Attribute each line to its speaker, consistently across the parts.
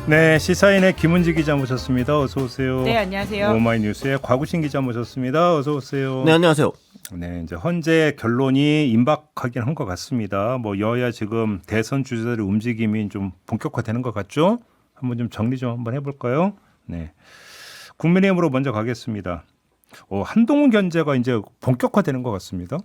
Speaker 1: 네, 시사인의 김은지 기자 모셨습니다. 어서 오세요.
Speaker 2: 네, 안녕하세요.
Speaker 1: 오마이뉴스의 곽우신 기자 모셨습니다. 어서 오세요.
Speaker 3: 네, 안녕하세요.
Speaker 1: 네, 이제 헌재 결론이 임박하긴 한 것 같습니다. 뭐 여야 지금 대선 주자들의 움직임이 좀 본격화되는 것 같죠? 한번 좀 정리 좀 한번 해볼까요? 네, 국민의힘으로 먼저 가겠습니다. 한동훈 견제가 이제 본격화되는 것 같습니다.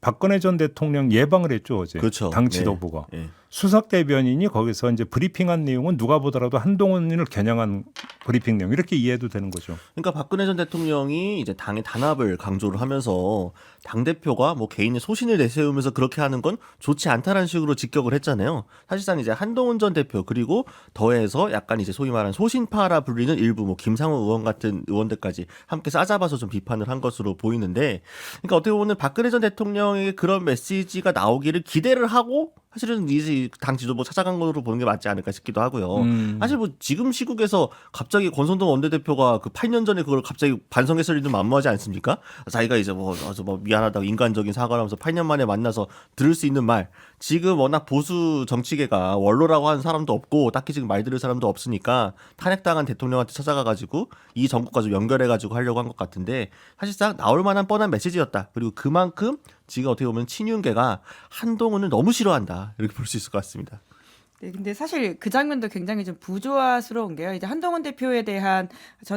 Speaker 1: 박근혜 전 대통령 예방을 했죠 어제.
Speaker 3: 그렇죠.
Speaker 1: 당 지도부가.
Speaker 3: 네.
Speaker 1: 수석 대변인이 거기서 이제 브리핑한 내용은 누가 보더라도 한동훈을 겨냥한 브리핑 내용 이렇게 이해해도 되는 거죠.
Speaker 3: 그러니까 박근혜 전 대통령이 이제 당의 단합을 강조를 하면서 당 대표가 뭐 개인의 소신을 내세우면서 그렇게 하는 건 좋지 않다라는 식으로 직격을 했잖아요. 사실상 이제 한동훈 전 대표 그리고 더해서 약간 이제 소위 말하는 소신파라 불리는 일부 뭐 김상우 의원 같은 의원들까지 함께 싸잡아서 좀 비판을 한 것으로 보이는데, 그러니까 어떻게 보면 박근혜 전 대통령에게 그런 메시지가 나오기를 기대를 하고 사실은 이제 당 지도부 찾아간 걸로 보는 게 맞지 않을까 싶기도 하고요. 사실 뭐 지금 시국에서 갑자기 권성동 원내대표가 그 8년 전에 그걸 갑자기 반성했을 일도 만무하지 않습니까? 자기가 이제 뭐 아주 뭐 미안하다고 인간적인 사과를 하면서 8년 만에 만나서 들을 수 있는 말. 지금 워낙 보수 정치계가 원로라고 하는 사람도 없고 딱히 지금 말 들을 사람도 없으니까 탄핵당한 대통령한테 찾아가가지고 이 정국과 좀 연결해가지고 하려고 한 것 같은데, 사실상 나올 만한 뻔한 메시지였다. 그리고 그만큼 지금 어떻게 보면 친윤계가 한동훈을 너무 싫어한다, 이렇게 볼 수 있을 것 같습니다.
Speaker 2: 네, 근데 사실 그 장면도 굉장히 좀 부조화스러운 게요. 이제 한동훈 전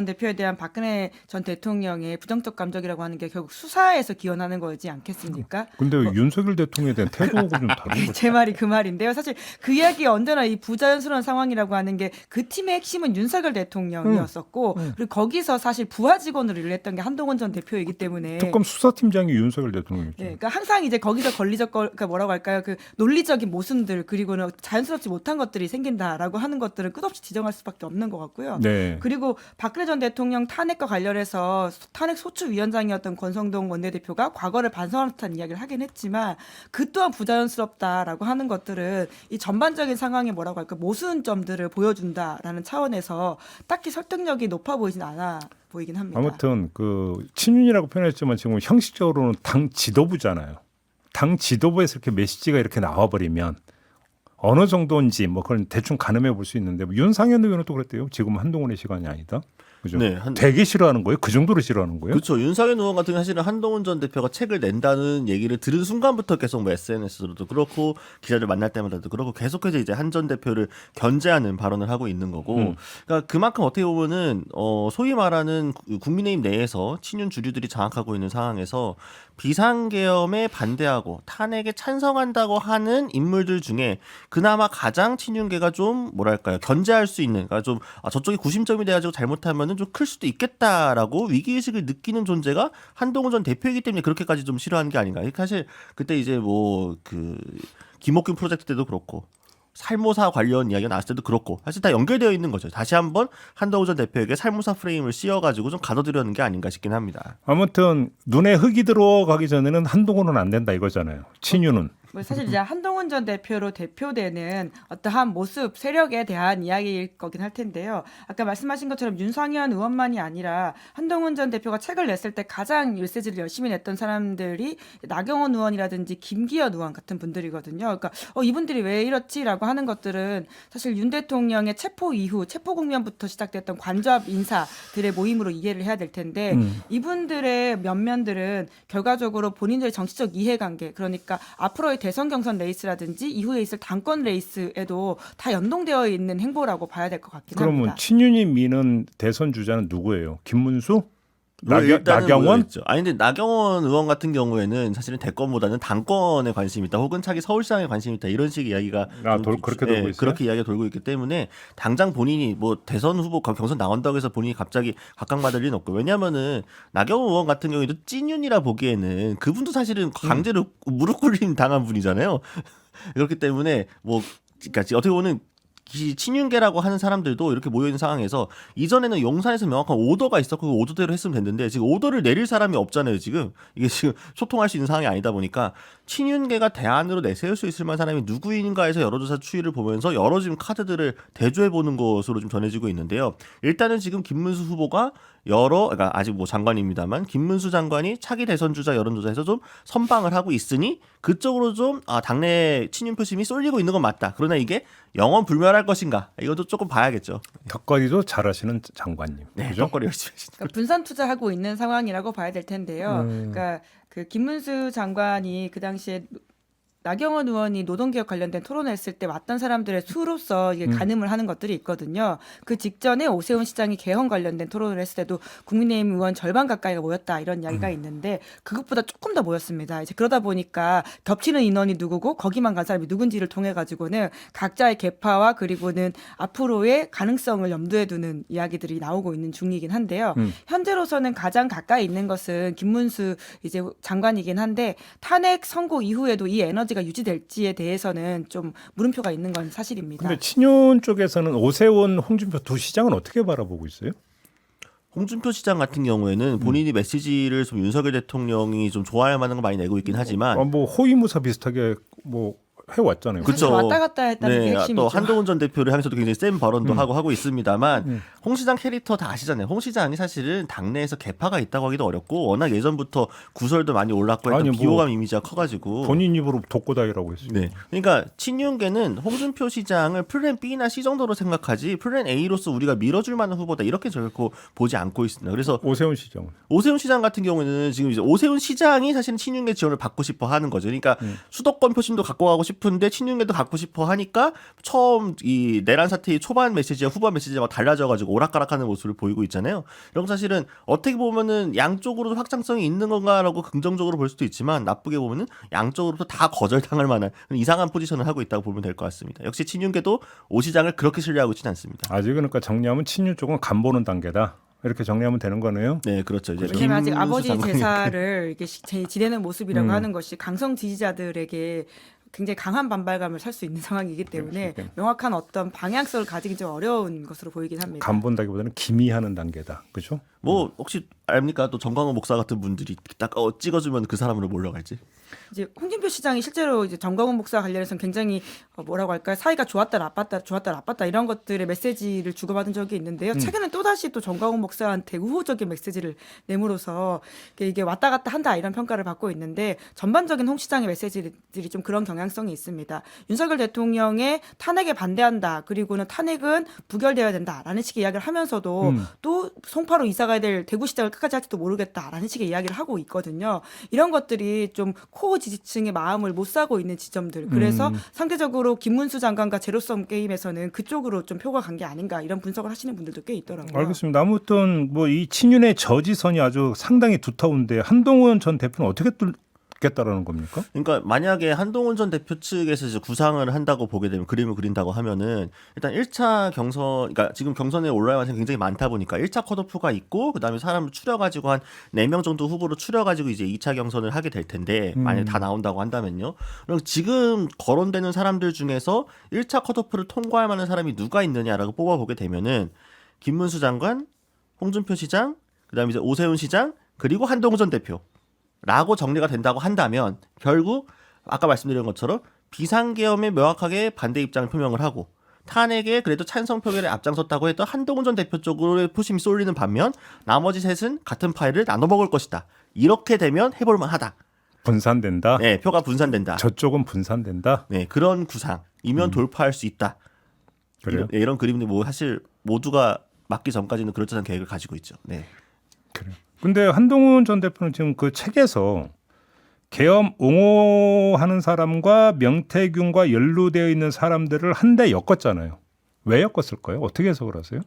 Speaker 2: 대표에 대한 박근혜 전 대통령의 부정적 감정이라고 하는 게 결국 수사에서 기원하는 거지 않겠습니까?
Speaker 1: 근데 윤석열 대통령에 대한 태도하고 좀 다른 거죠.
Speaker 2: 제 말이 그 말인데요. 사실 그 이야기 언제나 이 부자연스러운 상황이라고 하는 게 그 팀의 핵심은 윤석열 대통령이었었고, 그리고 거기서 사실 부하 직원으로 일을 했던 게 한동훈 전 대표이기 때문에
Speaker 1: 특검 수사팀장이 윤석열 대통령이죠.
Speaker 2: 네, 그러니까 항상 이제 거기서 그러니까 뭐라고 할까요? 그 논리적인 모순들 그리고는 자연스럽지 못한 것들이 생긴다라고 하는 것들을 끝없이 지적할 수밖에 없는 것 같고요.
Speaker 1: 네.
Speaker 2: 그리고 박근혜 전 대통령 탄핵과 관련해서 탄핵 소추위원장이었던 권성동 원내대표가 과거를 반성하는 듯한 이야기를 하긴 했지만 그 또한 부자연스럽다라고 하는 것들은 이 전반적인 상황에 뭐라고 할까 모순점들을 보여준다라는 차원에서 딱히 설득력이 높아 보이진 않아 보이긴 합니다.
Speaker 1: 아무튼 그 친윤이라고 표현했지만 지금 형식적으로는 당 지도부잖아요. 당 지도부에서 이렇게 메시지가 이렇게 나와버리면 어느 정도인지 뭐 그건 대충 가늠해 볼 수 있는데 뭐 윤상현 의원은 또 그랬대요. 지금 한동훈의 시간이 아니다. 그죠?
Speaker 3: 네,
Speaker 1: 되게 싫어하는 거예요? 그 정도로 싫어하는 거예요?
Speaker 3: 그렇죠. 윤석열 의원 같은 경우 사실은 한동훈 전 대표가 책을 낸다는 얘기를 들은 순간부터 계속 뭐 SNS로도 그렇고 기자들 만날 때마다도 그렇고 계속해서 이제 한 전 대표를 견제하는 발언을 하고 있는 거고, 그러니까 그만큼 어떻게 보면은 소위 말하는 국민의힘 내에서 친윤 주류들이 장악하고 있는 상황에서 비상계엄에 반대하고 탄핵에 찬성한다고 하는 인물들 중에 그나마 가장 친윤계가 좀 뭐랄까요 견제할 수 있는, 그러니까 좀 저쪽이 구심점이 돼가지고 잘못하면은 좀 클 수도 있겠다라고 위기의식을 느끼는 존재가 한동훈 전 대표이기 때문에 그렇게까지 좀 싫어하는 게 아닌가. 사실 그때 이제 뭐 그 김옥균 프로젝트 때도 그렇고 살모사 관련 이야기가 나왔을 때도 그렇고 사실 다 연결되어 있는 거죠. 다시 한번 한동훈 전 대표에게 살모사 프레임을 씌워가지고 좀 가둬들려는 게 아닌가 싶긴 합니다.
Speaker 1: 아무튼 눈에 흙이 들어가기 전에는 한동훈은 안 된다 이거잖아요. 친윤은.
Speaker 2: 뭐 사실 이제 한동훈 전 대표로 대표되는 어떠한 모습, 세력에 대한 이야기일 거긴 할 텐데요. 아까 말씀하신 것처럼 윤상현 의원만이 아니라 한동훈 전 대표가 책을 냈을 때 가장 메시지를 열심히 냈던 사람들이 나경원 의원이라든지 김기현 의원 같은 분들이거든요. 그러니까 이분들이 왜 이렇지라고 하는 것들은 사실 윤 대통령의 체포 이후 체포 국면부터 시작됐던 관저압 인사들의 모임으로 이해를 해야 될 텐데 이분들의 면면들은 결과적으로 본인들의 정치적 이해관계, 그러니까 앞으로의 대선 경선 레이스라든지 이후에 있을 당권 레이스에도 다 연동되어 있는 행보라고 봐야 될 것 같긴
Speaker 1: 그러면
Speaker 2: 합니다.
Speaker 1: 친윤이 미는 대선 주자는 누구예요? 김문수?
Speaker 3: 일단은
Speaker 1: 나경원?
Speaker 3: 모여있죠. 아니 근데 나경원 의원 같은 경우에는 사실은 대권보다는 당권에 관심이 있다, 혹은 차기 서울시장에 관심이 있다, 이런 식의 이야기가
Speaker 1: 그렇게 돌고 있어요?
Speaker 3: 그렇게 이야기가 돌고 있기 때문에 당장 본인이 뭐 대선 후보 경선 나온다고 해서 본인이 갑자기 각광받을 리는 없고, 왜냐하면은 나경원 의원 같은 경우에도 찐윤이라 보기에는 그분도 사실은 강제로 무릎 꿇림 당한 분이잖아요. 그렇기 때문에 뭐 그러니까 어떻게 보면 친윤계라고 하는 사람들도 이렇게 모여있는 상황에서 이전에는 용산에서 명확한 오더가 있었고 그 오더대로 했으면 됐는데 지금 오더를 내릴 사람이 없잖아요. 지금 이게 지금 소통할 수 있는 상황이 아니다 보니까 친윤계가 대안으로 내세울 수 있을 만한 사람이 누구인가에서 여론조사 추이를 보면서 여러 지금 카드들을 대조해보는 것으로 좀 전해지고 있는데요. 일단은 지금 김문수 후보가 그러니까 아직 뭐 장관입니다만 김문수 장관이 차기 대선 주자 여론조사에서 좀 선방을 하고 있으니 그쪽으로 좀 당내 친윤 표심이 쏠리고 있는 건 맞다. 그러나 이게 영원 불멸할 것인가? 이것도 조금 봐야겠죠.
Speaker 1: 덕거리도 잘하시는 장관님.
Speaker 3: 네,
Speaker 1: 그죠?
Speaker 3: 덕거리 열심히 하시죠.
Speaker 2: 그러니까 분산 투자하고 있는 상황이라고 봐야 될 텐데요. 그러니까 그 김문수 장관이 그 당시에 나경원 의원이 노동개혁 관련된 토론을 했을 때 왔던 사람들의 수로서 이게 가늠을 하는 것들이 있거든요. 그 직전에 오세훈 시장이 개헌 관련된 토론을 했을 때도 국민의힘 의원 절반 가까이가 모였다 이런 이야기가 있는데 그것보다 조금 더 모였습니다. 이제 그러다 보니까 겹치는 인원이 누구고 거기만 간 사람이 누군지를 통해 가지고는 각자의 계파와 그리고는 앞으로의 가능성을 염두에 두는 이야기들이 나오고 있는 중이긴 한데요. 현재로서는 가장 가까이 있는 것은 김문수 이제 장관이긴 한데 탄핵 선고 이후에도 이 에너지가 유지될지에 대해서는 좀 물음표가 있는 건 사실입니다.
Speaker 1: 근데 친윤 쪽에서는 오세훈, 홍준표 두 시장은 어떻게 바라보고 있어요?
Speaker 3: 홍준표 시장 같은 경우에는 본인이 메시지를 좀 윤석열 대통령이 좀 좋아할 만한 거 많이 내고 있긴 하지만
Speaker 1: 뭐 호위무사 비슷하게 뭐 해왔잖아요.
Speaker 3: 그쵸.
Speaker 2: 사실 왔다 갔다 했다는 게
Speaker 3: 네,
Speaker 2: 핵심이죠.
Speaker 3: 또 한동훈 전 대표를 향해서도 굉장히 센 발언도 하고 있습니다만 홍 시장 캐릭터 다 아시잖아요. 홍 시장이 사실은 당내에서 개파가 있다고 하기도 어렵고 워낙 예전부터 구설도 많이 올랐고 했던
Speaker 1: 아니, 뭐
Speaker 3: 비호감 이미지가 커가지고
Speaker 1: 본인 입으로 독고다이라고 했어요.
Speaker 3: 네, 그러니까 친윤계는 홍준표 시장을 플랜 B나 C 정도로 생각하지 플랜 A로서 우리가 밀어줄 만한 후보다 이렇게 결코 보지 않고 있습니다. 그래서
Speaker 1: 오세훈 시장은
Speaker 3: 오세훈 시장 같은 경우에는 지금 이제 오세훈 시장이 사실은 친윤계 지원을 받고 싶어 하는 거죠. 그러니까 수도권 표심도 갖고 가고 싶은데 친윤계도 갖고 싶어 하니까 처음 이 내란 사태의 초반 메시지와 후반 메시지가 막 달라져가지고 오락가락하는 모습을 보이고 있잖아요. 이런 사실은 어떻게 보면은 양쪽으로도 확장성이 있는 건가라고 긍정적으로 볼 수도 있지만 나쁘게 보면은 양쪽으로도 다 거절당할 만한 이상한 포지션을 하고 있다고 보면 될 것 같습니다. 역시 친윤계도 오 시장을 그렇게 신뢰하고 있지는 않습니다.
Speaker 1: 아직은 그러니까 정리하면 친윤 쪽은 간 보는 단계다. 이렇게 정리하면 되는 거네요.
Speaker 3: 네, 그렇죠. 이제
Speaker 2: 왜냐면 아직
Speaker 3: 김문수
Speaker 2: 아버지
Speaker 3: 장관이
Speaker 2: 제사를 이렇게 지내는 모습이라고 하는 것이 강성 지지자들에게 굉장히 강한 반발감을 살 수 있는 상황이기 때문에 명확한 어떤 방향성을 가지기 좀 어려운 것으로 보이긴 합니다.
Speaker 1: 간 본다기보다는 기미하는 단계다. 그렇죠?
Speaker 3: 뭐 혹시 압니까? 또 정광훈 목사 같은 분들이 딱 찍어주면 그 사람으로 몰려갈지.
Speaker 2: 이제 홍준표 시장이 실제로 이제 정광훈 목사 관련해서는 굉장히 뭐라고 할까요? 사이가 좋았다 나빴다 좋았다 나빴다 이런 것들의 메시지를 주고받은 적이 있는데요. 최근에 또 다시 또 정광훈 목사한테 우호적인 메시지를 내므로서 이게 왔다 갔다 한다 이런 평가를 받고 있는데 전반적인 홍 시장의 메시지들이 좀 그런 경향성이 있습니다. 윤석열 대통령의 탄핵에 반대한다. 그리고는 탄핵은 부결되어야 된다라는 식의 이야기를 하면서도 또 송파로 이사 가야 될 대구시장을 끝까지 할지도 모르겠다라는 식의 이야기를 하고 있거든요. 이런 것들이 좀 코어 지지층의 마음을 못 사고 있는 지점들. 그래서 상대적으로 김문수 장관과 제로섬 게임에서는 그쪽으로 좀 표가 간 게 아닌가 이런 분석을 하시는 분들도 꽤 있더라고요.
Speaker 1: 알겠습니다. 아무튼 뭐 이 친윤의 저지선이 아주 상당히 두터운데 한동훈 전 대표는 어떻게 뚫겠다라는 겁니까?
Speaker 3: 그러니까 만약에 한동훈 전 대표 측에서 이제 구상을 한다고 보게 되면 그림을 그린다고 하면은 일단 1차 경선, 그러니까 지금 경선에 올라야 하는 굉장히 많다 보니까 1차 컷오프가 있고 그다음에 사람을 추려가지고 한 4명 정도 후보로 추려가지고 이제 2차 경선을 하게 될 텐데 만약에 다 나온다고 한다면요. 그럼 지금 거론되는 사람들 중에서 1차 컷오프를 통과할 만한 사람이 누가 있느냐라고 뽑아보게 되면은 김문수 장관, 홍준표 시장, 그다음에 이제 오세훈 시장 그리고 한동훈 전 대표. 라고 정리가 된다고 한다면 결국 아까 말씀드린 것처럼 비상계엄에 명확하게 반대 입장을 표명을 하고 탄핵에 그래도 찬성 표결에 앞장섰다고 했던 한동훈 전 대표 쪽으로의 표심이 쏠리는 반면 나머지 셋은 같은 파일을 나눠 먹을 것이다. 이렇게 되면 해볼 만하다.
Speaker 1: 분산된다.
Speaker 3: 네, 표가 분산된다.
Speaker 1: 저쪽은 분산된다.
Speaker 3: 네, 그런 구상이면 돌파할 수 있다.
Speaker 1: 그래요?
Speaker 3: 이런 그림들 뭐 사실 모두가 맞기 전까지는 그럴듯한 계획을 가지고 있죠. 네.
Speaker 1: 그래요. 근데 한동훈 전 대표는 지금 그 책에서 계엄 옹호하는 사람과 명태균과 연루되어 있는 사람들을 한데 엮었잖아요. 왜 엮었을까요? 어떻게 해석을 하세요?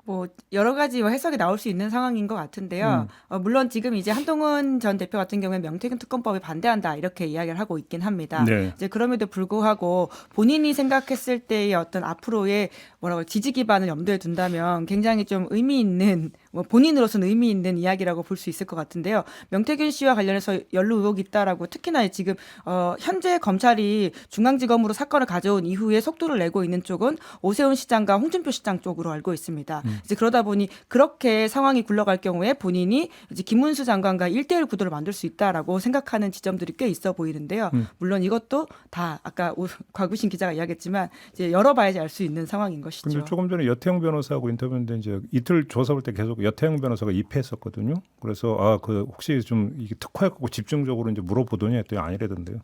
Speaker 2: 뭐 여러 가지 해석이 나올 수 있는 상황인 것 같은데요. 물론 지금 이제 한동훈 전 대표 같은 경우에 명태균 특검법에 반대한다 이렇게 이야기를 하고 있긴 합니다.
Speaker 1: 네.
Speaker 2: 이제 그럼에도 불구하고 본인이 생각했을 때의 어떤 앞으로의 뭐라고 지지 기반을 염두에 둔다면 굉장히 좀 의미 있는 뭐 본인으로서는 의미 있는 이야기라고 볼 수 있을 것 같은데요. 명태균 씨와 관련해서 연루 의혹이 있다라고 특히나 지금 현재 검찰이 중앙지검으로 사건을 가져온 이후에 속도를 내고 있는 쪽은 오세훈 시장과 홍준표 시장 쪽으로 알고 있습니다. 이제 그러다 보니 그렇게 상황이 굴러갈 경우에 본인이 이제 김문수 장관과 1대1 구도를 만들 수 있다라고 생각하는 지점들이 꽤 있어 보이는데요. 물론 이것도 다 아까 곽우신 기자가 이야기했지만 이제 열어봐야지 알 수 있는 상황인 것이죠.
Speaker 1: 근데 조금 전에 여태영 변호사하고 인터뷰했는데 이제 이틀 조사 볼 때 계속 여태영 변호사가 입회했었거든요. 그래서 그 혹시 좀 이게 특화해갖고 집중적으로 이제 물어보더니 했더니 아니라던데요.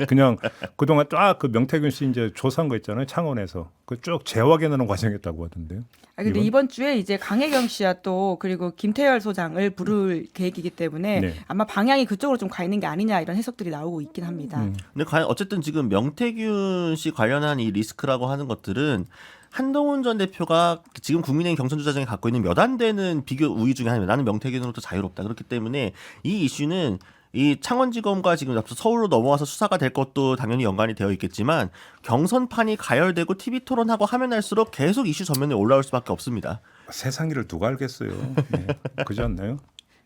Speaker 1: 그냥 그동안 쫙 그 명태균 씨 이제 조사한 거 있잖아요. 창원에서 그 쭉 재확인하는 과정이었다고 하던데요.
Speaker 2: 근데 이번 주에 이제 강혜경 씨와 또 그리고 김태열 소장을 부를 계획이기 때문에
Speaker 1: 네.
Speaker 2: 아마 방향이 그쪽으로 좀 가 있는 게 아니냐 이런 해석들이 나오고 있긴 합니다.
Speaker 3: 근데 과연 어쨌든 지금 명태균 씨 관련한 이 리스크라고 하는 것들은 한동훈 전 대표가 지금 국민의힘 경선 주자장에 갖고 있는 몇 안 되는 비교 우위 중에 하나입니다. 나는 명태균으로부터 자유롭다. 그렇기 때문에 이 이슈는 이 창원지검과 지금 앞서 서울로 넘어와서 수사가 될 것도 당연히 연관이 되어 있겠지만 경선판이 가열되고 TV 토론하고 하면 할수록 계속 이슈 전면에 올라올 수밖에 없습니다.
Speaker 1: 세상 일을 누가 알겠어요. 네. 그렇지 않나요?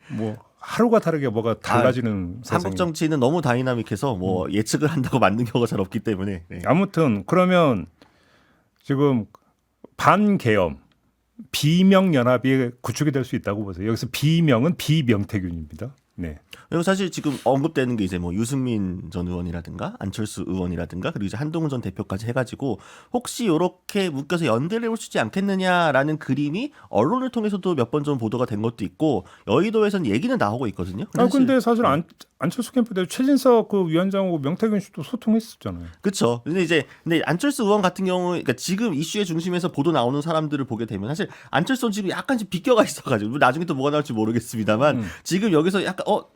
Speaker 1: 뭐 하루가 다르게 뭐가 달라지는 세상이.
Speaker 3: 한국 정치는 너무 다이나믹해서 뭐 예측을 한다고 맞는 경우가 잘 없기 때문에. 네.
Speaker 1: 아무튼 그러면 지금 반계엄 비명연합이 구축이 될 수 있다고 보세요. 여기서 비명은 비명태균입니다. 네.
Speaker 3: 그리고 사실 지금 언급되는 게 이제 뭐 유승민 전 의원이라든가 안철수 의원이라든가 그리고 이제 한동훈 전 대표까지 해가지고 혹시 이렇게 묶여서 연대를 해볼 수 있지 않겠느냐라는 그림이 언론을 통해서도 몇 번 좀 보도가 된 것도 있고 여의도에서는 얘기는 나오고 있거든요.
Speaker 1: 근데 사실 안철수 캠프 대 최진석 그 위원장하고 명태균 씨도 소통했었잖아요.
Speaker 3: 그렇죠. 근데 안철수 의원 같은 경우, 그러니까 지금 이슈의 중심에서 보도 나오는 사람들을 보게 되면 사실 안철수는 지금 약간씩 비껴가 있어가지고 나중에 또 뭐가 나올지 모르겠습니다만 지금 여기서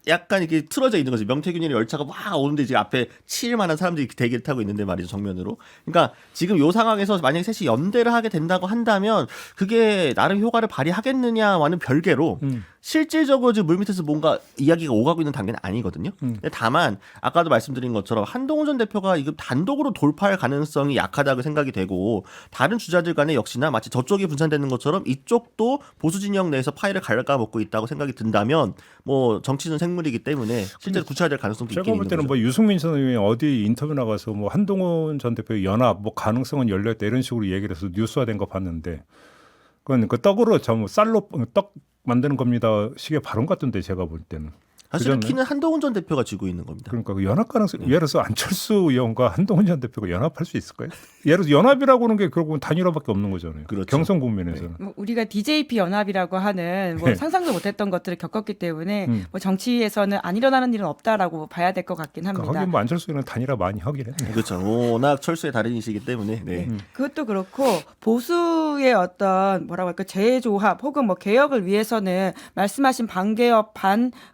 Speaker 3: 약간 이렇게 틀어져 있는 거지. 명태균이랑 열차가 막 오는데 지금 앞에 치일 만한 사람들이 대기를 타고 있는데 말이죠, 정면으로. 그러니까 지금 요 상황에서 만약에 셋이 연대를 하게 된다고 한다면 그게 나름 효과를 발휘하겠느냐와는 별개로 실질적으로 지금 물밑에서 뭔가 이야기가 오가고 있는 단계는 아니거든요. 근데 다만 아까도 말씀드린 것처럼 한동훈 전 대표가 이거 단독으로 돌파할 가능성이 약하다고 생각이 되고 다른 주자들 간에 역시나 마치 저쪽이 분산되는 것처럼 이쪽도 보수 진영 내에서 파일을 갈라먹고 있다고 생각이 든다면 뭐 정치는 생물이기 때문에 실제로 구체화될 가능성도 있긴
Speaker 1: 제가 볼
Speaker 3: 있는
Speaker 1: 때는
Speaker 3: 거죠.
Speaker 1: 뭐 유승민 전 의원이 어디 인터뷰 나가서 뭐 한동훈 전 대표의 연합 뭐 가능성은 열렸다 이런 식으로 얘기를 해서 뉴스화된 거 봤는데 그건 그 떡으로 쌀로 떡 만드는 겁니다. 식의 발언 같던데 제가 볼 때는.
Speaker 3: 사실은
Speaker 1: 그잖아요?
Speaker 3: 키는 한동훈 전 대표가 쥐고 있는 겁니다.
Speaker 1: 그러니까 그 연합 가능성 예를 들어서 안철수 의원과 한동훈 전 대표가 연합할 수 있을까요? 예를 들어서 연합이라고 하는 게 결국은 단일화밖에 없는 거잖아요.
Speaker 3: 그렇죠.
Speaker 1: 경선 국면에서는.
Speaker 2: 뭐 우리가 DJP 연합이라고 하는 뭐
Speaker 1: 네.
Speaker 2: 상상도 못했던 것들을 겪었기 때문에 뭐 정치에서는 안 일어나는 일은 없다라고 봐야 될 것 같긴 합니다.
Speaker 1: 그러니까 하긴 뭐 안철수 의원은 단일화 많이 하긴 했네요.
Speaker 3: 그렇죠. 워낙 철수의 달인이시기 때문에. 네.
Speaker 2: 그것도 그렇고 보수의 어떤 뭐라고 할까 재조합 혹은 뭐 개혁을 위해서는 말씀하신 반개혁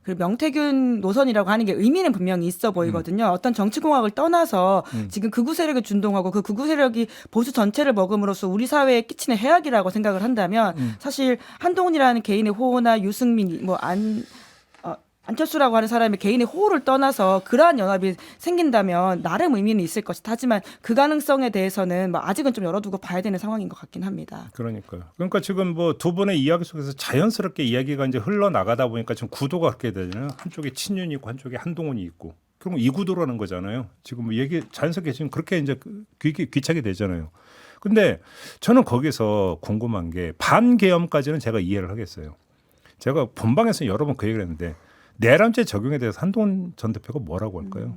Speaker 2: 그리고 명태균 노선이라고 하는 게 의미는 분명히 있어 보이거든요. 어떤 정치공학을 떠나서 지금 극우 세력에 준동하고 그 극우 세력이 보수 전체를 먹음으로써 우리 사회에 끼치는 해악이라고 생각을 한다면 사실 한동훈이라는 개인의 호호나 유승민 안철수라고 하는 사람의 개인의 호호를 떠나서 그러한 연합이 생긴다면 나름 의미는 있을 것이다. 하지만 그 가능성에 대해서는 뭐 아직은 좀 열어두고 봐야 되는 상황인 것 같긴 합니다.
Speaker 1: 그러니까요. 그러니까 지금 뭐 두 분의 이야기 속에서 자연스럽게 이야기가 이제 흘러나가다 보니까 지금 구도가 그렇게 되잖아요. 한쪽에 친윤이 있고 한쪽에 한동훈이 있고. 그럼 이 구도라는 거잖아요. 지금 뭐 얘기 자연스럽게 지금 그렇게 이제 귀착이 되잖아요. 근데 저는 거기서 궁금한 게 반계엄까지는 제가 이해를 하겠어요. 제가 본방에서 여러 번 그 얘기를 했는데 내란죄 적용에 대해서 한동훈 전 대표가 뭐라고 할까요?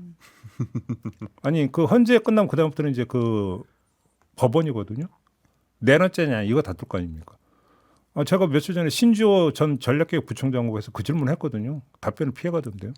Speaker 1: 아니 그 헌재 끝나면 그 다음부터는 이제 그 법원이거든요. 내란죄냐 이거 다툴 거 아닙니까? 제가 며칠 전에 신주호 전 전략개혁부총장하고 해서 그 질문을 했거든요. 답변을 피해가던데요.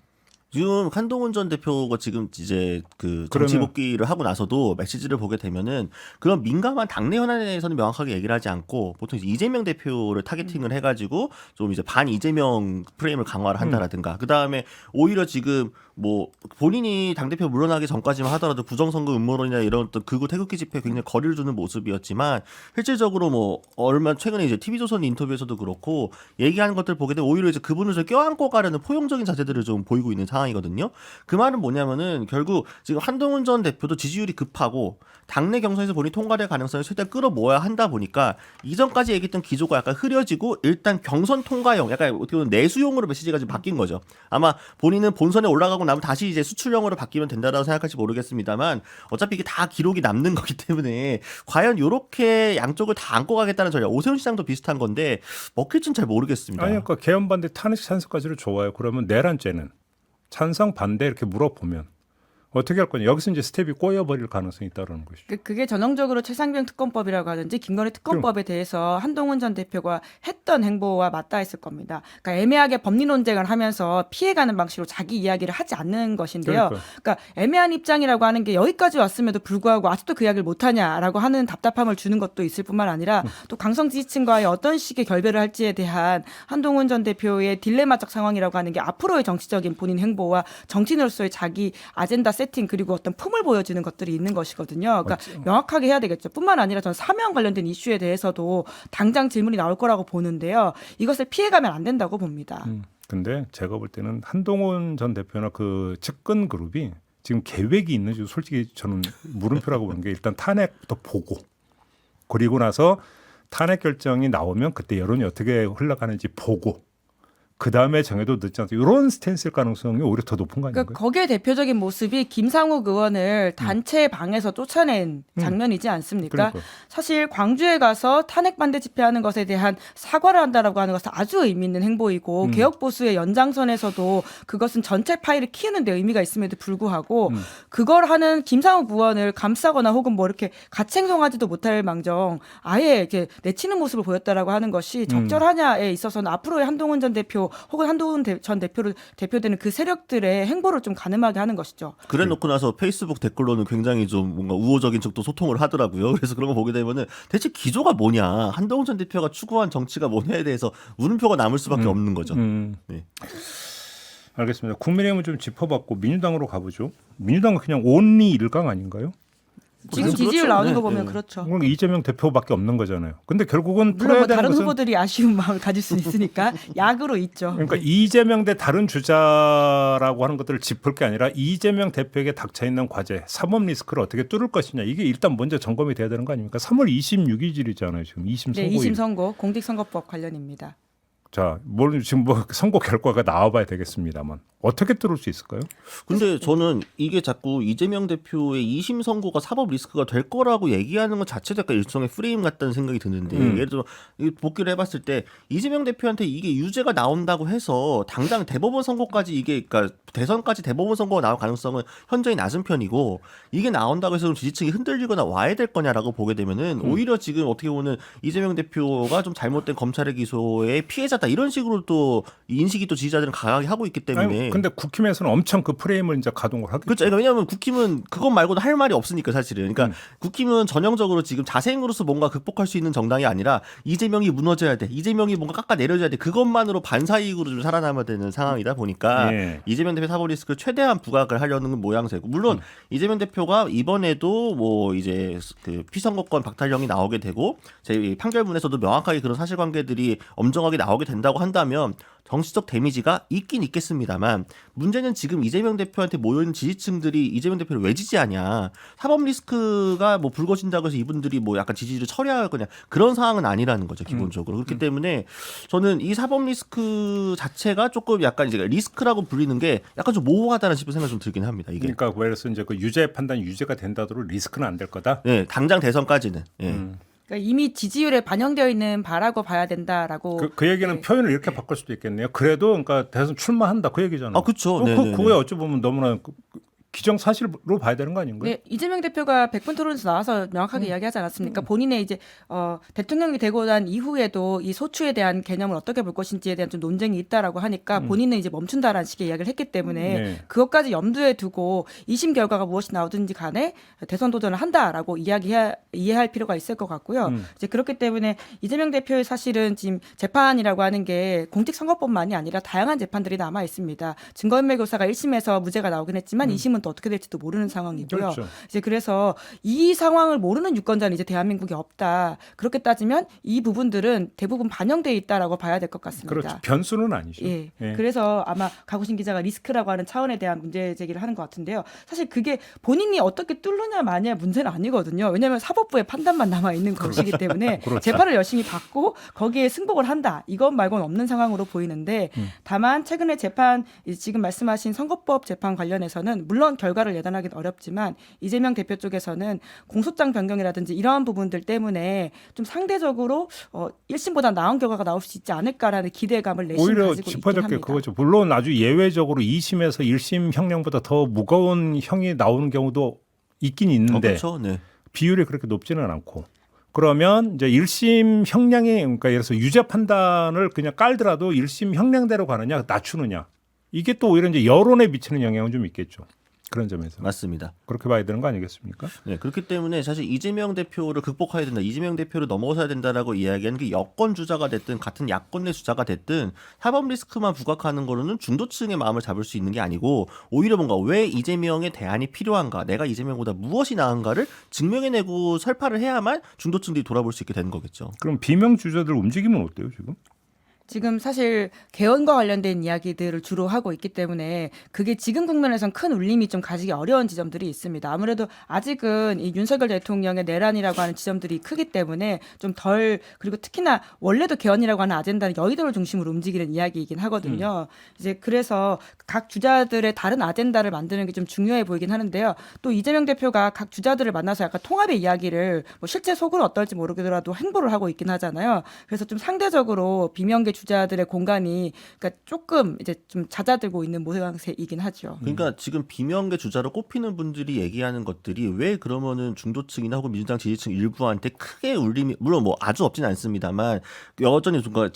Speaker 3: 지금 한동훈 전 대표가 지금 이제 그 정치
Speaker 1: 그러면-
Speaker 3: 복귀를 하고 나서도 메시지를 보게 되면은 그런 민감한 당내 현안에 대해서는 명확하게 얘기를 하지 않고 보통 이제 이재명 대표를 타겟팅을 해가지고 좀 이제 반 이재명 프레임을 강화를 한다라든가 그 다음에 오히려 지금 뭐 본인이 당대표 물러나기 전까지만 하더라도 부정선거 음모론이나 이런 어떤 극우 태극기 집회에 굉장히 거리를 두는 모습이었지만 실질적으로 뭐 얼마 최근에 이제 TV조선 인터뷰에서도 그렇고 얘기하는 것들 보게 되면 오히려 이제 그분을 좀 껴안고 가려는 포용적인 자세들을 좀 보이고 있는 상황이거든요. 그 말은 뭐냐면은 결국 지금 한동훈 전 대표도 지지율이 급하고 당내 경선에서 본인이 통과될 가능성을 최대한 끌어모아야 한다 보니까 이전까지 얘기했던 기조가 약간 흐려지고 일단 경선 통과용 약간 어떻게 보면 내수용으로 메시지가 지금 바뀐 거죠. 아마 본인은 본선에 올라가고 나면 다시 이제 수출형으로 바뀌면 된다라고 생각할지 모르겠습니다만 어차피 이게 다 기록이 남는 거기 때문에 과연 이렇게 양쪽을 다 안고 가겠다는 전략 오세훈 시장도 비슷한 건데 먹힐지는 잘 모르겠습니다.
Speaker 1: 아니 그러니까 개헌 반대 탄핵 찬성까지를 좋아요. 그러면 내란죄는 찬성 반대 이렇게 물어보면 어떻게 할 거냐. 여기서 이제 스텝이 꼬여버릴 가능성이 있다는 것이죠.
Speaker 2: 그게 전형적으로 최상병 특검법이라고 하든지 김건희 특검법에 대해서 한동훈 전 대표가 했던 행보와 맞닿았을 겁니다. 그러니까 애매하게 법리 논쟁을 하면서 피해가는 방식으로 자기 이야기를 하지 않는 것인데요. 그러니까 애매한 입장이라고 하는 게 여기까지 왔음에도 불구하고 아직도 그 이야기를 못하냐라고 하는 답답함을 주는 것도 있을 뿐만 아니라 또 강성 지지층과의 어떤 식의 결별을 할지에 대한 한동훈 전 대표의 딜레마적 상황이라고 하는 게 앞으로의 정치적인 본인 행보와 정치인으로서의 자기 아젠다 세팅 그리고 어떤 품을 보여주는 것들이 있는 것이거든요. 그러니까 명확하게 해야 되겠죠. 뿐만 아니라 전 사면 관련된 이슈에 대해서도 당장 질문이 나올 거라고 보는데요. 이것을 피해가면 안 된다고 봅니다.
Speaker 1: 근데 제가 볼 때는 한동훈 전 대표나 그 측근 그룹이 지금 계획이 있는지 솔직히 저는 물음표라고 보는 게 일단 탄핵부터 보고 그리고 나서 탄핵 결정이 나오면 그때 여론이 어떻게 흘러가는지 보고 그 다음에 정해도 늦지 않습니다. 이런 스탠스일 가능성이 오히려 더 높은 거 아닌가요?
Speaker 2: 그러니까 거기에 대표적인 모습이 김상욱 의원을 단체 방에서 쫓아낸 장면이지 않습니까?
Speaker 1: 그러니까요.
Speaker 2: 사실 광주에 가서 탄핵 반대 집회하는 것에 대한 사과를 한다라고 하는 것은 아주 의미 있는 행보이고 개혁 보수의 연장선에서도 그것은 전체 파일을 키우는 데 의미가 있음에도 불구하고 그걸 하는 김상욱 의원을 감싸거나 혹은 뭐 이렇게 같이 행동하지도 못할 망정 아예 이렇게 내치는 모습을 보였다라고 하는 것이 적절하냐에 있어서는 앞으로의 한동훈 전 대표 혹은 한동훈 전 대표로 대표되는 그 세력들의 행보를 좀 가늠하게 하는 것이죠.
Speaker 3: 그래 놓고 나서 페이스북 댓글로는 굉장히 좀 뭔가 우호적인 쪽도 소통을 하더라고요. 그래서 그런 거 보게 되면은 대체 기조가 뭐냐, 한동훈 전 대표가 추구한 정치가 뭐냐에 대해서 물음표가 남을 수밖에 없는 거죠. 네.
Speaker 1: 알겠습니다. 국민의힘은 좀 짚어봤고 민주당으로 가보죠. 민주당은 그냥 온리 일강 아닌가요?
Speaker 2: 지금
Speaker 3: 그렇죠.
Speaker 2: 지지율 나오는
Speaker 3: 네,
Speaker 2: 거 보면
Speaker 3: 네.
Speaker 2: 그렇죠.
Speaker 1: 그러니까 이재명 대표밖에 없는 거잖아요. 근데 결국은
Speaker 2: 물론
Speaker 1: 풀어야
Speaker 2: 뭐
Speaker 1: 되는
Speaker 2: 다른
Speaker 1: 것은
Speaker 2: 후보들이 아쉬운 마음을 가질 수 있으니까 약으로 있죠.
Speaker 1: 그러니까 이재명 대 다른 주자라고 하는 것들을 짚을 게 아니라 이재명 대표에게 닥쳐 있는 과제, 사법 리스크를 어떻게 뚫을 것이냐. 이게 일단 먼저 점검이 돼야 되는 거 아닙니까? 3월 26일이잖아요. 지금 2심
Speaker 2: 네,
Speaker 1: 선고일.
Speaker 2: 2심 선고 공직선거법 관련입니다.
Speaker 1: 자, 지금 뭐 선고 결과가 나와봐야 되겠습니다만 어떻게 뚫을 수 있을까요?
Speaker 3: 근데 저는 이게 자꾸 이재명 대표의 2심 선고가 사법 리스크가 될 거라고 얘기하는 것 자체도 약간 일종의 프레임 같다는 생각이 드는데 예를 들어 복귀를 해봤을 때 이재명 대표한테 이게 유죄가 나온다고 해서 당장 대법원 선고까지 이게 그러니까 대선까지 대법원 선고가 나올 가능성은 현저히 낮은 편이고 이게 나온다고 해서 좀 지지층이 흔들리거나 와야 될 거냐라고 보게 되면은 오히려 지금 어떻게 보면 이재명 대표가 좀 잘못된 검찰의 기소의 피해자다 이런 식으로 또 인식이 또 지지자들은 강하게 하고 있기 때문에
Speaker 1: 아니, 근데 국힘에서는 엄청 그 프레임을 이제 가동을 하겠죠.
Speaker 3: 그렇죠. 그러니까 왜냐하면 국힘은 그것 말고도 할 말이 없으니까 사실은. 그러니까 국힘은 전형적으로 지금 자생으로서 뭔가 극복할 수 있는 정당이 아니라 이재명이 무너져야 돼. 이재명이 뭔가 깎아내려줘야 돼. 그것만으로 반사이익으로 좀 살아남아야 되는 상황이다 보니까
Speaker 1: 예.
Speaker 3: 이재명 대표 사법 리스크를 최대한 부각을 하려는 모양새고 물론 이재명 대표가 이번에도 뭐 이제 그 피선거권 박탈령이 나오게 되고 제 판결문에서도 명확하게 그런 사실관계들이 엄정하게 나오게 된다고 한다면 정치적 데미지가 있긴 있겠습니다만 문제는 지금 이재명 대표한테 모여있는 지지층들이 이재명 대표를 왜 지지하냐. 사법 리스크가 뭐 불거진다고 해서 이분들이 뭐 약간 지지를 처리할 거냐. 그런 상황은 아니라는 거죠, 기본적으로. 그렇기 때문에 저는 이 사법 리스크 자체가 조금 약간 이제 리스크라고 불리는 게 약간 좀 모호하다는 싶은 생각이 좀 들긴 합니다. 이게.
Speaker 1: 그러니까 그래서 이제 그 유죄 판단 유죄가 된다더라도 리스크는 안 될 거다.
Speaker 3: 네, 당장 대선까지는. 예.
Speaker 2: 그러니까 이미 지지율에 반영되어 있는 바라고 봐야 된다라고.
Speaker 1: 그 얘기는
Speaker 2: 네.
Speaker 1: 표현을 이렇게 바꿀 수도 있겠네요. 그래도 그러니까 대선 출마한다 그 얘기잖아요.
Speaker 3: 아, 그렇죠.
Speaker 1: 그거야 어찌 보면 너무나 기정사실로 봐야 되는 거 아닌가요?
Speaker 2: 네, 이재명 대표가 100분 토론에서 나와서 명확하게 이야기하지 않았습니까? 본인의 이제 대통령이 되고 난 이후에도 이 소추에 대한 개념을 어떻게 볼 것인지에 대한 좀 논쟁이 있다라고 하니까 본인은 이제 멈춘다라는 식의 이야기를 했기 때문에
Speaker 1: 네.
Speaker 2: 그것까지 염두에 두고 2심 결과가 무엇이 나오든지 간에 대선 도전을 한다라고 이해할 필요가 있을 것 같고요. 이제 그렇기 때문에 이재명 대표의 사실은 지금 재판이라고 하는 게 공직선거법만이 아니라 다양한 재판들이 남아 있습니다. 증거인멸 교사가 1심에서 무죄가 나오긴 했지만 2심은 또 어떻게 될지도 모르는 상황이고요.
Speaker 1: 그렇죠.
Speaker 2: 이제 그래서 이 상황을 모르는 유권자는 이제 대한민국에 없다. 그렇게 따지면 이 부분들은 대부분 반영돼 있다라고 봐야 될 것 같습니다.
Speaker 1: 그렇죠. 변수는 아니죠.
Speaker 2: 예.
Speaker 1: 예.
Speaker 2: 그래서 아마 가구신 기자가 리스크라고 하는 차원에 대한 문제 제기를 하는 것 같은데요. 사실 그게 본인이 어떻게 뚫느냐 마냐의 문제는 아니거든요. 왜냐하면 사법부의 판단만 남아 있는 것이기 때문에
Speaker 1: 그렇죠.
Speaker 2: 재판을 열심히 받고 거기에 승복을 한다. 이것 말고는 없는 상황으로 보이는데 다만 최근에 재판 지금 말씀하신 선거법 재판 관련해서는 물론 어떤 결과를 예단하기는 어렵지만 이재명 대표 쪽에서는 공소장 변경이라든지 이러한 부분들 때문에 좀 상대적으로 1심보다 나은 결과가 나올 수 있지 않을까라는 기대감을 내심
Speaker 1: 오히려
Speaker 2: 가지고 있긴
Speaker 1: 짚어줄 게
Speaker 2: 합니다.
Speaker 1: 그거죠. 물론 아주 예외적으로 2심에서 1심 형량보다 더 무거운 형이 나오는 경우도 있긴 있는데
Speaker 3: 그렇죠. 네.
Speaker 1: 비율이 그렇게 높지는 않고 그러면 이제 1심 형량이 그러니까 예를 들어서 유죄 판단을 그냥 깔더라도 1심 형량대로 가느냐 낮추느냐 이게 또 오히려 이제 여론에 미치는 영향은 좀 있겠죠. 그런 점에서
Speaker 3: 맞습니다.
Speaker 1: 그렇게 봐야 되는 거 아니겠습니까?
Speaker 3: 네, 그렇기 때문에 사실 이재명 대표를 극복해야 된다, 이재명 대표를 넘어서야 된다라고 이야기하는 게 여권 주자가 됐든 같은 야권 내 주자가 됐든 사법 리스크만 부각하는 거로는 중도층의 마음을 잡을 수 있는 게 아니고 오히려 뭔가 왜 이재명의 대안이 필요한가, 내가 이재명보다 무엇이 나은가를 증명해내고 설파를 해야만 중도층들이 돌아볼 수 있게 되는 거겠죠.
Speaker 1: 그럼 비명 주자들 움직이면 어때요 지금?
Speaker 2: 지금 사실 개헌과 관련된 이야기들을 주로 하고 있기 때문에 그게 지금 국면에선 큰 울림이 좀 가지기 어려운 지점들이 있습니다. 아무래도 아직은 이 윤석열 대통령의 내란이라고 하는 지점들이 크기 때문에 좀 덜, 그리고 특히나 원래도 개헌이라고 하는 아젠다는 여의도를 중심으로 움직이는 이야기이긴 하거든요. 이제 그래서 각 주자들의 다른 아젠다를 만드는 게 좀 중요해 보이긴 하는데요. 또 이재명 대표가 각 주자들을 만나서 약간 통합의 이야기를 뭐 실제 속은 어떨지 모르더라도 행보를 하고 있긴 하잖아요. 그래서 좀 상대적으로 비명계 주자들의 공간이 그러니까 조금 이제 좀 잦아들고 있는 모양새이긴 하죠.
Speaker 3: 그러니까 지금 비명계 주자로 꼽히는 분들이 얘기하는 것들이 왜 그러면은 중도층이나 혹은 민주당 지지층 일부한테 크게 울림이, 물론 뭐 아주 없진 않습니다만 여전히 뭔가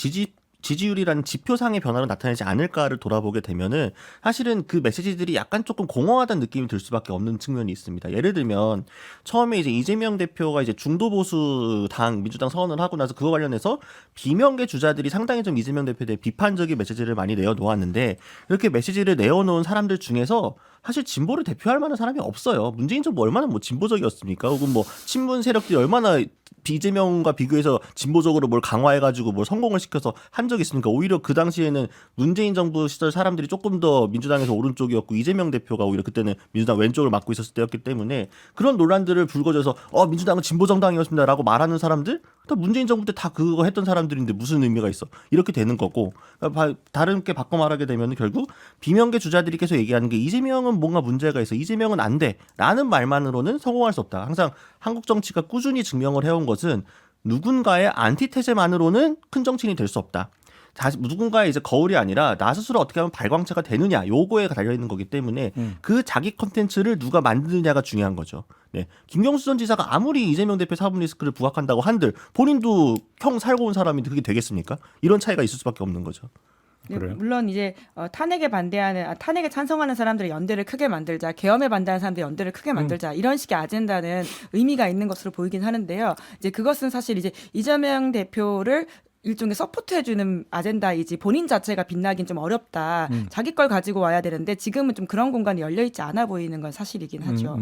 Speaker 3: 지지율이라는 지표상의 변화를 나타내지 않을까를 돌아보게 되면은 사실은 그 메시지들이 약간 조금 공허하다는 느낌이 들 수밖에 없는 측면이 있습니다. 예를 들면 처음에 이제 이재명 대표가 이제 중도보수 당 민주당 선언을 하고 나서 그거 관련해서 비명계 주자들이 상당히 좀 이재명 대표에 대해 비판적인 메시지를 많이 내어놓았는데 이렇게 메시지를 내어놓은 사람들 중에서 사실 진보를 대표할 만한 사람이 없어요. 문재인 정부 얼마나 뭐 진보적이었습니까? 혹은 뭐 친문 세력들이 얼마나 이재명과 비교해서 진보적으로 뭘 강화해가지고 뭘 성공을 시켜서 한 적이 있습니까? 오히려 그 당시에는 문재인 정부 시절 사람들이 조금 더 민주당에서 오른쪽이었고 이재명 대표가 오히려 그때는 민주당 왼쪽을 맡고 있었을 때였기 때문에 그런 논란들을 불거져서 민주당은 진보 정당이었습니다라고 말하는 사람들 다 문재인 정부 때 다 그거 했던 사람들인데 무슨 의미가 있어? 이렇게 되는 거고 다른게 바꿔 말하게 되면 결국 비명계 주자들이 계속 얘기하는 게 이재명은 뭔가 문제가 있어, 이재명은 안 돼 라는 말만으로는 성공할 수 없다. 항상 한국 정치가 꾸준히 증명을 해온 것은 누군가의 안티테제만으로는 큰 정치인이 될 수 없다. 다시 누군가의 이제 거울이 아니라 나 스스로 어떻게 하면 발광체가 되느냐 요거에 달려 있는 거기 때문에 그 자기 컨텐츠를 누가 만드느냐가 중요한 거죠. 네, 김경수 전 지사가 아무리 이재명 대표 사법 리스크를 부각한다고 한들 본인도 형 살고 온 사람인데 그게 되겠습니까? 이런 차이가 있을 수밖에 없는 거죠.
Speaker 2: 네,
Speaker 1: 그래요?
Speaker 2: 물론 이제 탄핵에 반대하는 탄핵에 찬성하는 사람들의 연대를 크게 만들자, 계엄에 반대하는 사람들의 연대를 크게 만들자 이런 식의 아젠다는 의미가 있는 것으로 보이긴 하는데요. 이제 그것은 사실 이제 이재명 대표를 일종의 서포트해주는 아젠다이지 본인 자체가 빛나긴 좀 어렵다. 자기 걸 가지고 와야 되는데 지금은 좀 그런 공간이 열려있지 않아 보이는 건 사실이긴 하죠.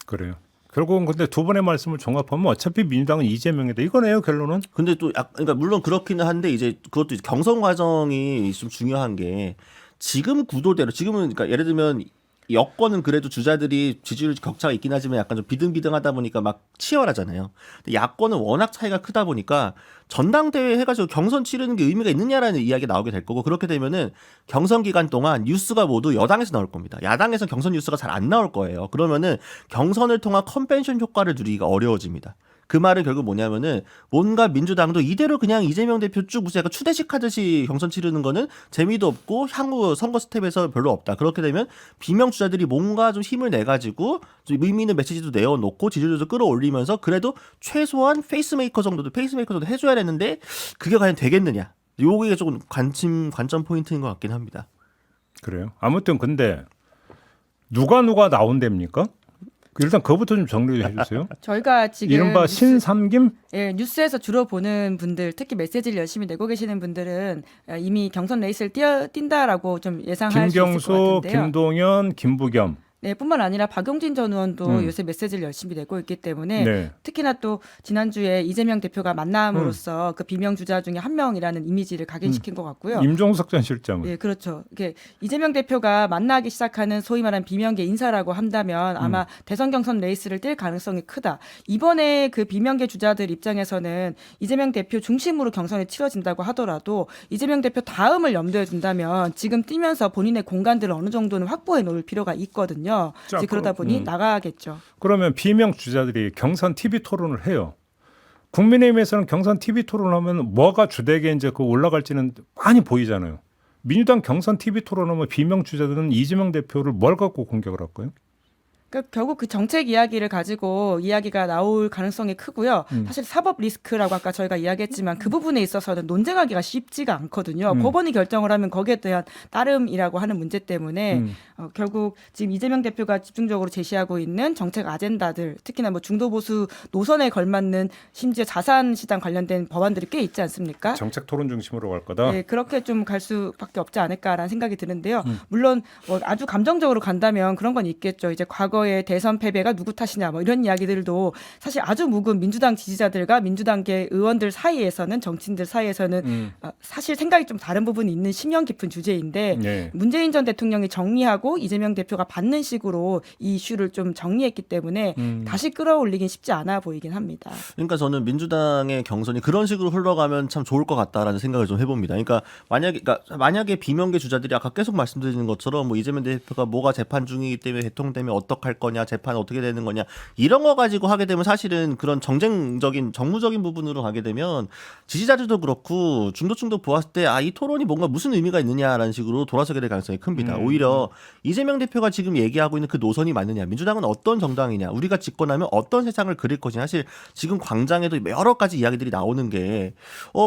Speaker 1: 그래요. 결국은 근데 두 분의 말씀을 종합하면 어차피 민주당은 이재명이다 이거네요 결론은.
Speaker 3: 근데 또 그러니까 물론 그렇기는 한데 이제 그것도 이제 경선 과정이 좀 중요한 게 지금 구도대로 지금은 그러니까 예를 들면 여권은 그래도 주자들이 지지율 격차가 있긴 하지만 약간 좀 비등비등하다 보니까 막 치열하잖아요. 근데 야권은 워낙 차이가 크다 보니까 전당대회 해가지고 경선 치르는 게 의미가 있느냐라는 이야기가 나오게 될 거고 그렇게 되면은 경선 기간 동안 뉴스가 모두 여당에서 나올 겁니다. 야당에서는 경선 뉴스가 잘 안 나올 거예요. 그러면은 경선을 통한 컨벤션 효과를 누리기가 어려워집니다. 그 말은 결국 뭐냐면은 뭔가 민주당도 이대로 그냥 이재명 대표 쭉 무슨 약간 추대식 하듯이 경선 치르는 거는 재미도 없고 향후 선거 스텝에서 별로 없다. 그렇게 되면 비명 주자들이 뭔가 좀 힘을 내가지고 좀 의미 있는 메시지도 내어놓고 지지율도 끌어올리면서 그래도 최소한 페이스메이커 정도 해줘야 되는데 그게 과연 되겠느냐. 요게 조금 관점 포인트인 것 같긴 합니다.
Speaker 1: 그래요. 아무튼 근데 누가 나온답니까? 일단 그거부터 좀 정리 좀 해주세요.
Speaker 2: 저희가 지금
Speaker 1: 이른바 신삼김?
Speaker 2: 예, 뉴스에서 주로 보는 분들, 특히 메시지를 열심히 내고 계시는 분들은 이미 경선 레이스를 뛴다라고 좀 예상할 수 있을 것
Speaker 1: 김경수,
Speaker 2: 같은데요.
Speaker 1: 김동연, 김부겸.
Speaker 2: 네, 뿐만 아니라 박용진 전 의원도 요새 메시지를 열심히 내고 있기 때문에
Speaker 1: 네.
Speaker 2: 특히나 또 지난주에 이재명 대표가 만남으로써 그 비명 주자 중에 한 명이라는 이미지를 각인시킨 것 같고요.
Speaker 1: 임종석 전 실장은.
Speaker 2: 네, 그렇죠. 이게 이재명 대표가 만나기 시작하는 소위 말하는 비명계 인사라고 한다면 아마 대선 경선 레이스를 뛸 가능성이 크다. 이번에 그 비명계 주자들 입장에서는 이재명 대표 중심으로 경선이 치러진다고 하더라도 이재명 대표 다음을 염두에 둔다면 지금 뛰면서 본인의 공간들을 어느 정도는 확보해 놓을 필요가 있거든요. 있거든요.
Speaker 1: 자,
Speaker 2: 이제 그러다 보니 나가겠죠.
Speaker 1: 그러면 비명 주자들이 경선 TV 토론을 해요. 국민의힘에서는 경선 TV 토론하면 뭐가 주되게 이제 그 올라갈지는 많이 보이잖아요. 민주당 경선 TV 토론하면 비명 주자들은 이재명 대표를 뭘 갖고 공격을 할까요?
Speaker 2: 그러니까 결국 그 정책 이야기를 가지고 이야기가 나올 가능성이 크고요. 사실 사법 리스크라고 아까 저희가 이야기했지만 그 부분에 있어서는 논쟁하기가 쉽지가 않거든요. 법원이 결정을 하면 거기에 대한 따름이라고 하는 문제 때문에 결국 지금 이재명 대표가 집중적으로 제시하고 있는 정책 아젠다들, 특히나 뭐 중도 보수 노선에 걸맞는 심지어 자산 시장 관련된 법안들이 꽤 있지 않습니까?
Speaker 1: 정책 토론 중심으로 갈 거다.
Speaker 2: 네, 그렇게 좀 갈 수밖에 없지 않을까라는 생각이 드는데요. 물론 뭐 아주 감정적으로 간다면 그런 건 있겠죠. 이제 과거의 대선 패배가 누구 탓이냐 뭐 이런 이야기들도 사실 아주 묵은 민주당 지지자들과 민주당계 의원들 사이에서는 정치인들 사이에서는 사실 생각이 좀 다른 부분이 있는 심연 깊은 주제인데
Speaker 1: 네.
Speaker 2: 문재인 전 대통령이 정리하고 이재명 대표가 받는 식으로 이 이슈를 좀 정리했기 때문에 다시 끌어올리긴 쉽지 않아 보이긴 합니다.
Speaker 3: 그러니까 저는 민주당의 경선이 그런 식으로 흘러가면 참 좋을 것 같다라는 생각을 좀 해봅니다. 그러니까 만약에 비명계 주자들이 아까 계속 말씀드리는 것처럼 뭐 이재명 대표가 뭐가 재판 중이기 때문에 대통령되면 어떡할 거냐, 재판 어떻게 되는 거냐 이런 거 가지고 하게 되면 사실은 그런 정쟁적인 정무적인 부분으로 가게 되면 지지자들도 그렇고 중도층도 보았을 때 이 토론이 뭔가 무슨 의미가 있느냐라는 식으로 돌아서게 될 가능성이 큽니다. 오히려 이재명 대표가 지금 얘기하고 있는 그 노선이 맞느냐, 민주당은 어떤 정당이냐, 우리가 집권하면 어떤 세상을 그릴 것이냐. 사실 지금 광장에도 여러 가지 이야기들이 나오는 게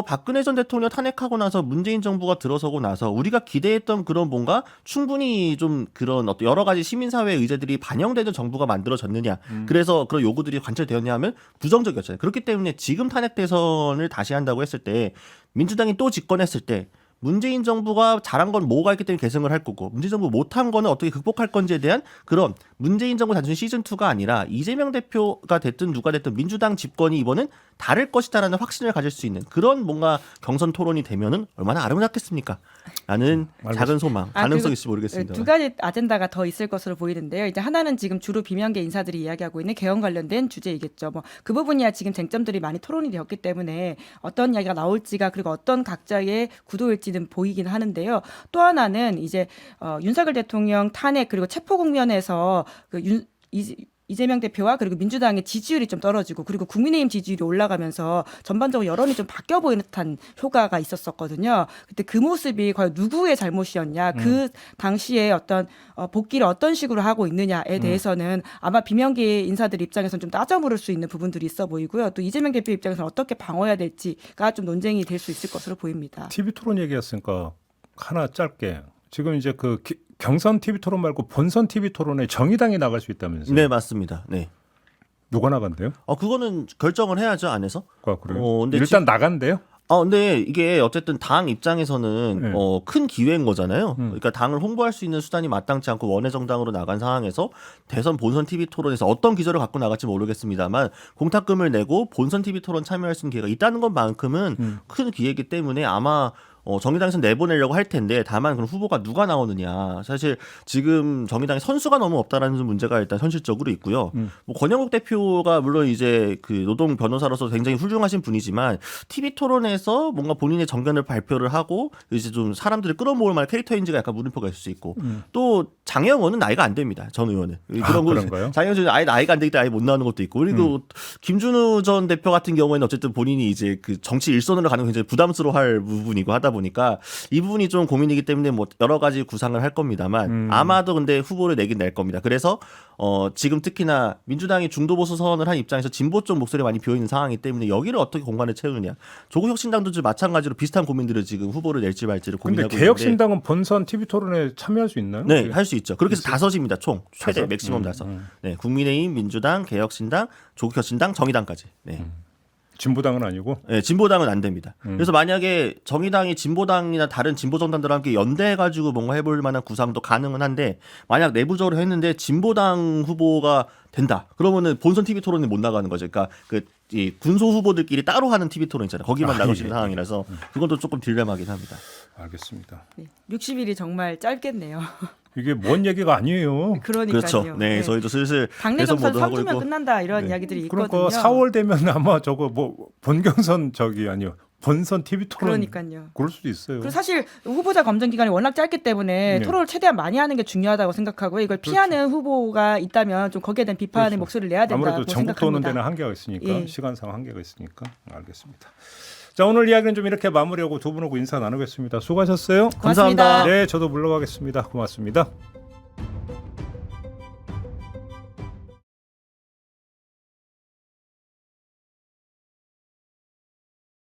Speaker 3: 박근혜 전 대통령 탄핵하고 나서 문재인 정부가 들어서고 나서 우리가 기대했던 그런 뭔가 충분히 좀 그런 어떤 여러 가지 시민사회 의제들이 반영되는 정부가 만들어졌느냐. 그래서 그런 요구들이 관철되었냐 하면 부정적이었잖아요. 그렇기 때문에 지금 탄핵 대선을 다시 한다고 했을 때 민주당이 또 집권했을 때 문재인 정부가 잘한 건 뭐가 있기 때문에 계승을 할 거고 문재인 정부 못한 거는 어떻게 극복할 건지에 대한 그런 문재인 정부 단순히 시즌2가 아니라 이재명 대표가 됐든 누가 됐든 민주당 집권이 이번은 다를 것이다라는 확신을 가질 수 있는 그런 뭔가 경선 토론이 되면은 얼마나 아름답겠습니까? 라는 작은 소망, 가능성이 있을지 모르겠습니다.
Speaker 2: 두 가지 아젠다가 더 있을 것으로 보이는데요. 이제 하나는 지금 주로 비명계 인사들이 이야기하고 있는 개헌 관련된 주제이겠죠. 뭐 그 부분이야 지금 쟁점들이 많이 토론이 되었기 때문에 어떤 이야기가 나올지가 그리고 어떤 각자의 구도일지는 보이긴 하는데요. 또 하나는 이제 윤석열 대통령 탄핵 그리고 체포 국면에서 이재명 대표와 그리고 민주당의 지지율이 좀 떨어지고 그리고 국민의힘 지지율이 올라가면서 전반적으로 여론이 좀 바뀌어 보이는 듯한 효과가 있었었거든요. 그때 그 모습이 과연 누구의 잘못이었냐, 그 당시에 어떤 복귀를 어떤 식으로 하고 있느냐에 대해서는 아마 비명계 인사들 입장에서는 좀 따져 물을 수 있는 부분들이 있어 보이고요. 또 이재명 대표 입장에서는 어떻게 방어해야 될지가 좀 논쟁이 될 수 있을 것으로 보입니다.
Speaker 1: TV 토론 얘기했으니까 하나 짧게 지금 이제 그 경선 TV 토론 말고 본선 TV 토론에 정의당이 나갈 수 있다면서요?
Speaker 3: 네, 맞습니다. 네.
Speaker 1: 누가 나간대요?
Speaker 3: 그거는 결정을 해야죠, 안에서.
Speaker 1: 그래요?
Speaker 3: 근데
Speaker 1: 일단 나간대요?
Speaker 3: 근데 이게 어쨌든 당 입장에서는
Speaker 1: 네.
Speaker 3: 큰 기회인 거잖아요. 그러니까 당을 홍보할 수 있는 수단이 마땅치 않고 원외 정당으로 나간 상황에서 대선 본선 TV 토론에서 어떤 기조를 갖고 나갈지 모르겠습니다만 공탁금을 내고 본선 TV 토론 참여할 수 있는 기회가 있다는 것만큼은 큰 기회이기 때문에 아마 정의당에서 내보내려고 할 텐데 다만 그럼 후보가 누가 나오느냐. 사실 지금 정의당에 선수가 너무 없다라는 문제가 일단 현실적으로 있고요. 뭐 권영국 대표가 물론 이제 그 노동 변호사로서 굉장히 훌륭하신 분이지만 TV 토론에서 뭔가 본인의 정견을 발표를 하고 이제 좀 사람들을 끌어모을 만한 캐릭터인지가 약간 물음표가 있을 수 있고 또 장영원은 나이가 안 됩니다. 전 의원은.
Speaker 1: 그런가요?
Speaker 3: 장영원은 아예 나이가 안 되기 때문에 아예 못 나오는 것도 있고 그리고 김준우 전 대표 같은 경우에는 어쨌든 본인이 이제 그 정치 일선으로 가는 거 굉장히 부담스러워할 부분이고 하다 보니까 이 부분이 좀 고민이기 때문에 뭐 여러 가지 구상을 할 겁니다만 아마도 근데 후보를 내긴 낼 겁니다. 그래서 지금 특히나 민주당이 중도 보수 선언을 한 입장에서 진보 쪽 목소리가 많이 비어 있는 상황이기 때문에 여기를 어떻게 공간을 채우느냐. 조국혁신당도 좀 마찬가지로 비슷한 고민들을 지금 후보를 낼지 말지를 고민하고
Speaker 1: 근데
Speaker 3: 있는데.
Speaker 1: 개혁신당은 본선 TV 토론에 참여할 수 있나요?
Speaker 3: 네, 할 수 있죠. 그렇게 해서 다섯입니다. 총 최대
Speaker 1: 다섯?
Speaker 3: 맥시멈 다섯. 네, 국민의힘, 민주당, 개혁신당, 조국혁신당, 정의당까지. 네.
Speaker 1: 진보당은 아니고?
Speaker 3: 네, 진보당은 안 됩니다. 그래서 만약에 정의당이 진보당이나 다른 진보 정당들과 함께 연대해가지고 뭔가 해볼 만한 구상도 가능은 한데 만약 내부적으로 했는데 진보당 후보가 된다. 그러면은 본선 TV 토론에 못 나가는 거죠. 그러니까 이 군소 후보들끼리 따로 하는 TV 토론 있잖아요. 거기만 나갈 수 있는 상황이라서 그것도 조금 딜레마긴 합니다.
Speaker 1: 알겠습니다.
Speaker 2: 60일이 정말 짧겠네요.
Speaker 1: 이게 뭔 얘기가 아니에요.
Speaker 2: 그러니까요.
Speaker 3: 그렇죠. 네, 저희도 슬슬
Speaker 2: 당내
Speaker 3: 대선
Speaker 2: 정산
Speaker 3: 모드 하고
Speaker 2: 3주면
Speaker 3: 있고.
Speaker 2: 끝난다 이런
Speaker 3: 네.
Speaker 2: 이야기들이 있거든요.
Speaker 1: 그러니까 4월 되면 아마 저거 뭐 본경선 아니요. 본선 TV 토론
Speaker 2: 그러니까요.
Speaker 1: 그럴 수도 있어요.
Speaker 2: 그리고 사실 후보자 검증 기간이 워낙 짧기 때문에
Speaker 1: 네.
Speaker 2: 토론을 최대한 많이 하는 게 중요하다고 생각하고요. 이걸 피하는 후보가 있다면 좀 거기에 대한 비판의
Speaker 1: 그렇죠.
Speaker 2: 목소리를 내야 된다고
Speaker 1: 아무래도 전국도 오는
Speaker 2: 생각합니다.
Speaker 1: 데는 한계가 있으니까
Speaker 2: 예.
Speaker 1: 시간상 한계가 있으니까 알겠습니다. 자, 오늘 이야기는 좀 이렇게 마무리하고 두 분하고 인사 나누겠습니다. 수고하셨어요.
Speaker 2: 고맙습니다.
Speaker 3: 감사합니다.
Speaker 1: 네, 저도 물러가겠습니다. 고맙습니다.